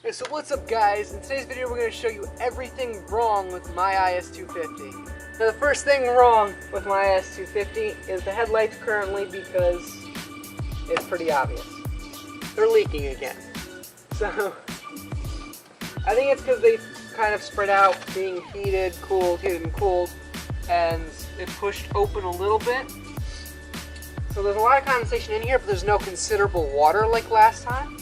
Hey, so what's up guys? In today's video we're going to show you everything wrong with my IS250. Now the first thing wrong with my IS250 is the headlights currently, because it's pretty obvious. They're leaking again. So I think it's because they kind of spread out, being heated and cooled, and it pushed open a little bit. So there's a lot of condensation in here, but there's no considerable water like last time.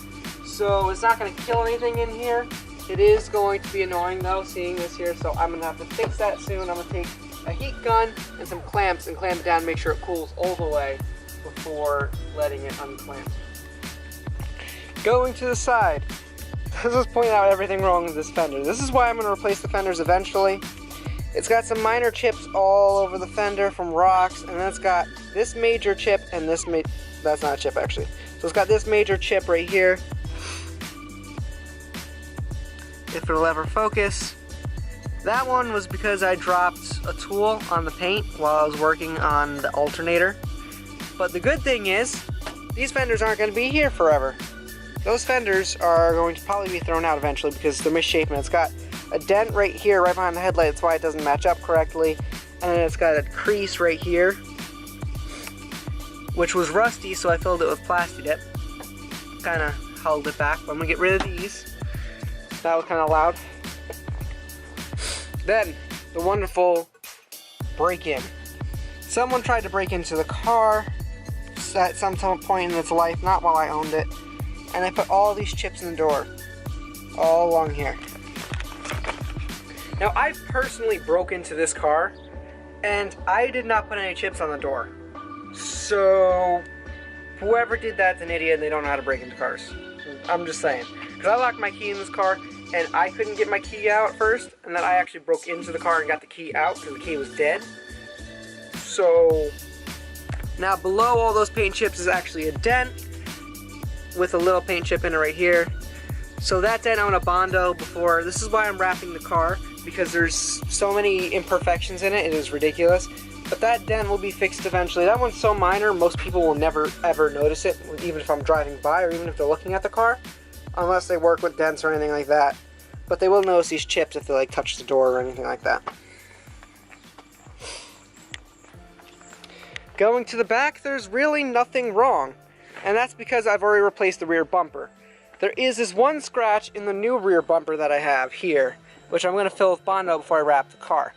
So it's not going to kill anything in here. It is going to be annoying though, seeing this here, so I'm going to have to fix that soon. I'm going to take a heat gun and some clamps and clamp it down and make sure it cools all the way before letting it unclamp. Going to the side, this is pointing out everything wrong with this fender. This is why I'm going to replace the fenders eventually. It's got some minor chips all over the fender from rocks, and then it's got this major chip and this that's not a chip actually. So it's got this major chip right here. If it'll ever focus. That one was because I dropped a tool on the paint while I was working on the alternator. But the good thing is, these fenders aren't going to be here forever. Those fenders are going to probably be thrown out eventually because they're misshapen. It's got a dent right here, right behind the headlight. That's why it doesn't match up correctly. And then it's got a crease right here, which was rusty, so I filled it with Plasti Dip. Kind of held it back, but I'm going to get rid of these. That was kind of loud. Then, the wonderful break-in. Someone tried to break into the car at some point in its life, not while I owned it, and they put all these chips in the door, all along here. Now, I personally broke into this car, and I did not put any chips on the door. So, whoever did that's an idiot and they don't know how to break into cars. I'm just saying. Because I locked my key in this car, and I couldn't get my key out first, and then I actually broke into the car and got the key out because the key was dead. So, now below all those paint chips is actually a dent with a little paint chip in it right here. So that dent I'm going to Bondo before. This is why I'm wrapping the car, because there's so many imperfections in it, it is ridiculous. But that dent will be fixed eventually. That one's so minor, most people will never ever notice it, even if I'm driving by or even if they're looking at the car. Unless they work with dents or anything like that. But they will notice these chips if they like touch the door or anything like that. Going to the back, there's really nothing wrong. And that's because I've already replaced the rear bumper. There is this one scratch in the new rear bumper that I have here, which I'm going to fill with Bondo before I wrap the car.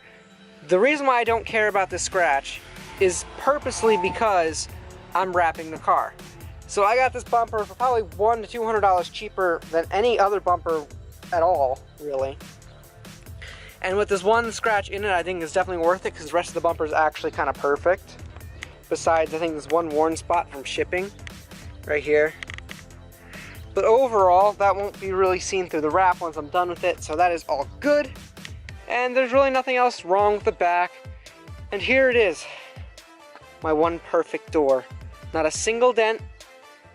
The reason why I don't care about this scratch is purposely because I'm wrapping the car. So I got this bumper for probably $100 to $200 cheaper than any other bumper at all, really. And with this one scratch in it, I think it's definitely worth it because the rest of the bumper is actually kind of perfect. Besides, I think there's one worn spot from shipping right here. But overall, that won't be really seen through the wrap once I'm done with it, so that is all good. And there's really nothing else wrong with the back. And here it is, my one perfect door. Not a single dent.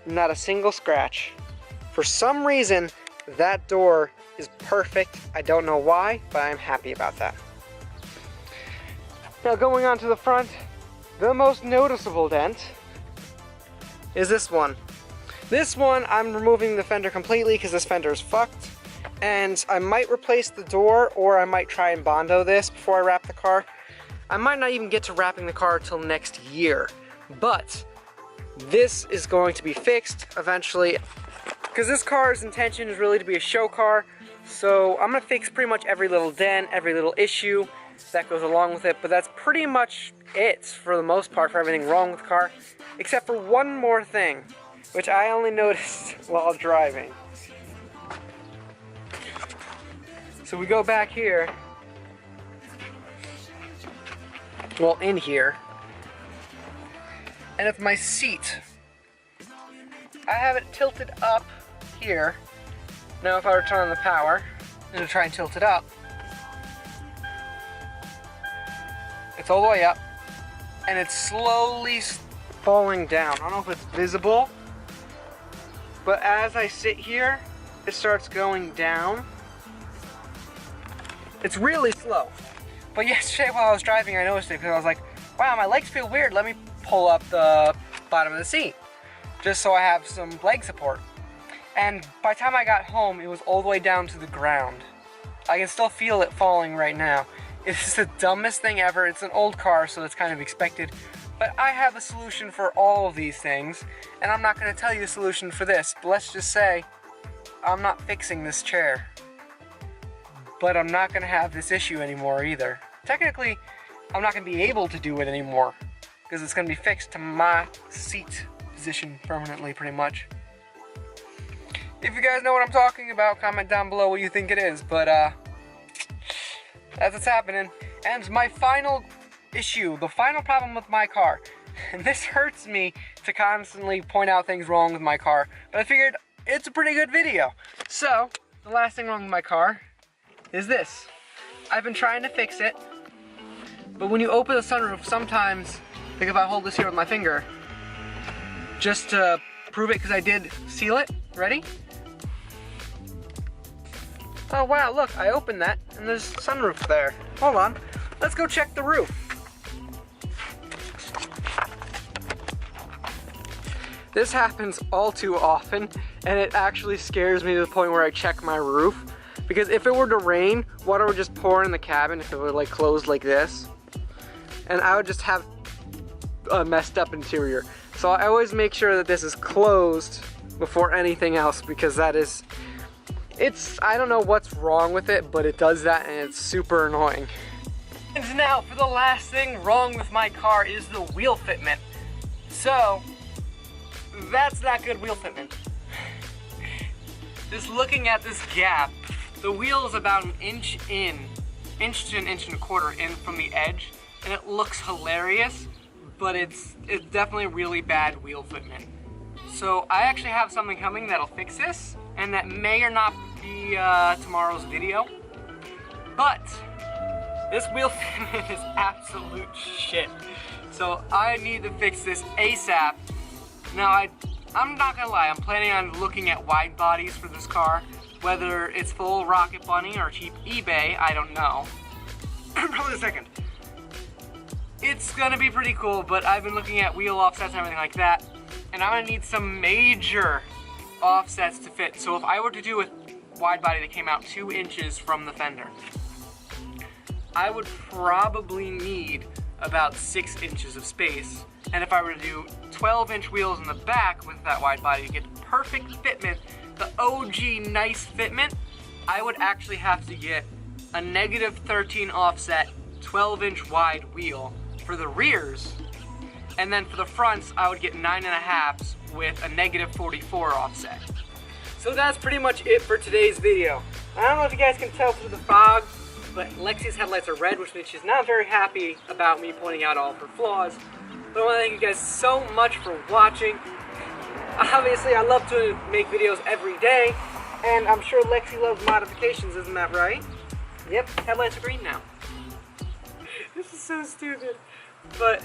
Not a single scratch. For some reason, that door is perfect. I don't know why, but I'm happy about that. Now going on to the front, the most noticeable dent is this one. This one, I'm removing the fender completely because this fender is fucked. And I might replace the door, or I might try and Bondo this before I wrap the car. I might not even get to wrapping the car till next year. But this is going to be fixed eventually, because this car's intention is really to be a show car. So I'm going to fix pretty much every little dent, every little issue that goes along with it. But that's pretty much it for the most part for everything wrong with the car. Except for one more thing, which I only noticed while driving. So we go back here. Well, in here. And it's my seat. I have it tilted up here. Now if I were to turn on the power, and try and tilt it up, it's all the way up, and it's slowly falling down. I don't know if it's visible, but as I sit here, it starts going down. It's really slow. But yesterday while I was driving, I noticed it because I was like, wow, my legs feel weird. Let me pull up the bottom of the seat just so I have some leg support. And by the time I got home, it was all the way down to the ground. I can still feel it falling right now. It's the dumbest thing ever. It's an old car, so it's kind of expected. But I have a solution for all of these things, and I'm not going to tell you the solution for this. But let's just say, I'm not fixing this chair. But I'm not going to have this issue anymore either. Technically, I'm not going to be able to do it anymore, because it's going to be fixed to my seat position permanently, pretty much. If you guys know what I'm talking about, comment down below what you think it is, but that's what's happening. And my final issue, the final problem with my car, and this hurts me to constantly point out things wrong with my car, but I figured it's a pretty good video. So, the last thing wrong with my car is this. I've been trying to fix it, but when you open the sunroof, sometimes, think if I hold this here with my finger, just to prove it, because I did seal it. Ready? Oh wow, look, I opened that, and there's sunroof there. Hold on, let's go check the roof. This happens all too often, and it actually scares me to the point where I check my roof. Because if it were to rain, water would just pour in the cabin if it were like closed like this. And I would just have a messed up interior. So I always make sure that this is closed before anything else, because that is, I don't know what's wrong with it, but it does that and it's super annoying. And now for the last thing wrong with my car is the wheel fitment. So, that's not good wheel fitment. Just looking at this gap, the wheel is about an inch to an inch and a quarter in from the edge, and it looks hilarious, but it's definitely really bad wheel fitment. So I actually have something coming that'll fix this, and that may or not be tomorrow's video. But this wheel fitment is absolute shit. So I need to fix this ASAP. Now I'm not gonna lie, I'm planning on looking at wide bodies for this car. Whether it's full Rocket Bunny or cheap eBay, I don't know. Hold on a second. It's gonna be pretty cool, but I've been looking at wheel offsets and everything like that, and I'm gonna need some major offsets to fit. So if I were to do a wide body that came out 2 inches from the fender, I would probably need about 6 inches of space. And if I were to do 12-inch wheels in the back with that wide body to get perfect fitment, the OG nice fitment, I would actually have to get a -13 offset 12-inch wide wheel for the rears, and then for the fronts I would get 9.5s with a -44 offset. So that's pretty much it for today's video. I don't know if you guys can tell through the fog, but Lexi's headlights are red, which means she's not very happy about me pointing out all of her flaws. But I want to thank you guys so much for watching. Obviously, I love to make videos every day, and I'm sure Lexi loves modifications, isn't that right? Yep, headlights are green now. This is so stupid. But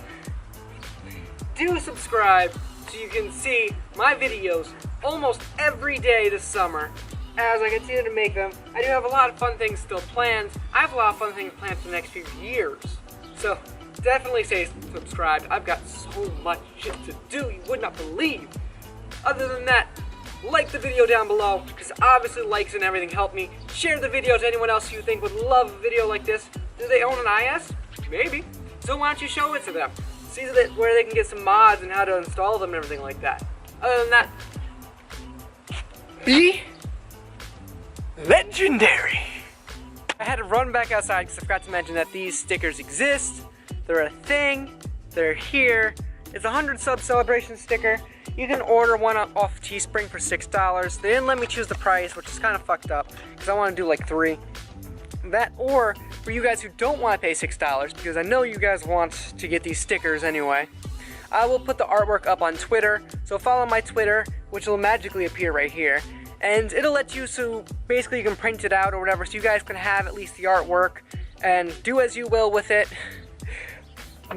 do subscribe so you can see my videos almost every day this summer as I continue to make them. I do have a lot of fun things still planned. I have a lot of fun things planned for the next few years. So definitely stay subscribed. I've got so much shit to do you would not believe. Other than that, like the video down below, because obviously likes and everything help me. Share the video to anyone else you think would love a video like this. Do they own an IS? Maybe. So why don't you show it to them? See where they can get some mods and how to install them and everything like that. Other than that, be legendary. I had to run back outside because I forgot to mention that these stickers exist. They're a thing. They're here. It's a 100 sub celebration sticker. You can order one off Teespring for $6. They didn't let me choose the price, which is kind of fucked up because I want to do like 3. That, or for you guys who don't want to pay $6, because I know you guys want to get these stickers anyway, I will put the artwork up on Twitter. So follow my Twitter, which will magically appear right here, and it'll let you, so basically you can print it out or whatever, so you guys can have at least the artwork and do as you will with it.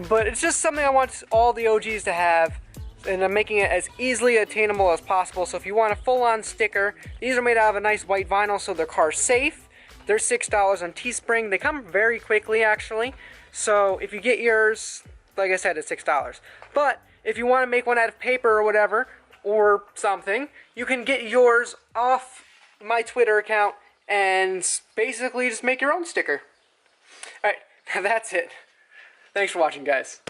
But it's just something I want all the OGs to have, and I'm making it as easily attainable as possible. So if you want a full-on sticker, these are made out of a nice white vinyl, so they're car safe. They're $6 on Teespring. They come very quickly, actually. So if you get yours, like I said, it's $6. But if you want to make one out of paper or whatever, or something, you can get yours off my Twitter account and basically just make your own sticker. Alright, that's it. Thanks for watching, guys.